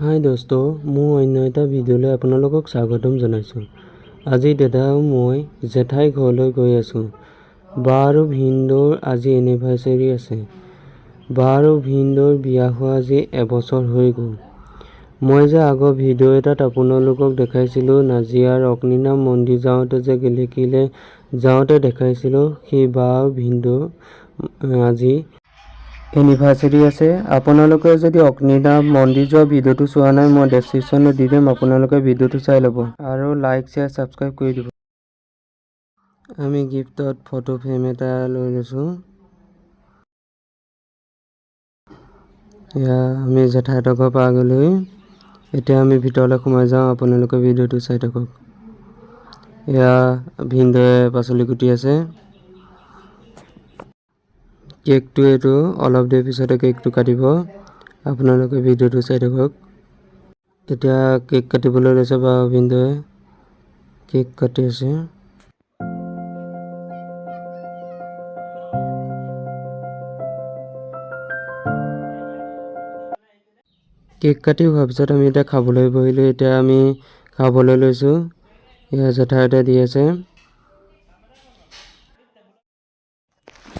হাই দোস্ত, মোৰ অন্য এটা ভিডিঅ'লৈ আপোনালোকক স্বাগতম জনাইছোঁ। আজি দাদা আৰু মই জেঠাই ঘৰলৈ গৈ আছোঁ। বা আৰু ভিনদেউৰ আজি এনিভাৰ্চাৰী আছে। বা আৰু ভিনদেউৰ বিয়া হোৱা আজি এবছৰ হৈ গ'ল। মই যে আগৰ ভিডিঅ' এটাত আপোনালোকক দেখাইছিলোঁ, নাজিৰাৰ অগ্নিনাভ মন্দিৰ যাওঁতে যে গেলেকীলৈ যাওঁতে দেখাইছিলোঁ, সেই বা আৰু ভিনদেউৰ আজি এনিভাৰ্চাৰী আছে। আপোনালোকে যদি অগ্নিনাভ মন্দিৰ যোৱা ভিডিঅ'টো চোৱা নাই, মই ডেছক্ৰিপশ্যনত দি দিম, আপোনালোকে ভিডিঅ'টো চাই ল'ব আৰু লাইক শ্বেয়াৰ ছাবস্ক্ৰাইব কৰি দিব। আমি গিফ্টত ফটো ফ্ৰেম এটা লৈ লৈছোঁ। এয়া আমি জেঠাইহঁতৰ ঘৰ পাই এতিয়া আমি ভিতৰলৈ সোমাই যাওঁ, আপোনালোকে ভিডিঅ'টো চাই থাকক। এয়া ভিনদেউৱে পাচলি কুটি আছে। কেকটো এইটো অলপ দেৰি পিছতে কেকটো কাটিব, আপোনালোকে ভিডিঅ'টো চাই থাকক। এতিয়া কেক কাটিবলৈ লৈছে বা ভিনদেউৱে কেক কাটি আছে। কেক কাটি হোৱাৰ পিছত আমি এতিয়া খাবলৈ বহিলোঁ। এতিয়া আমি খাবলৈ লৈছোঁ। এয়া জেঠাইহঁতে দি আছে।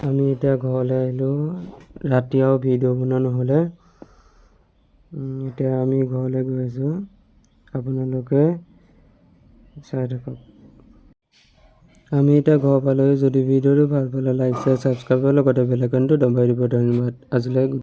আমি এতিয়া ঘৰলৈ আহিলোঁ। ৰাতি আৰু ভিডিঅ' বনোৱা নহ'লে। এতিয়া আমি ঘৰলৈ গৈ আছোঁ, আপোনালোকে চাই থাকক। আমি এতিয়া ঘৰ পালোহি। যদি ভিডিঅ'টো ভাল পালে লাইক শ্বেয়াৰ ছাবস্ক্ৰাইবৰ লগতে বেল আইকনটো দবাই দিব। ধন্যবাদ। আজিলৈ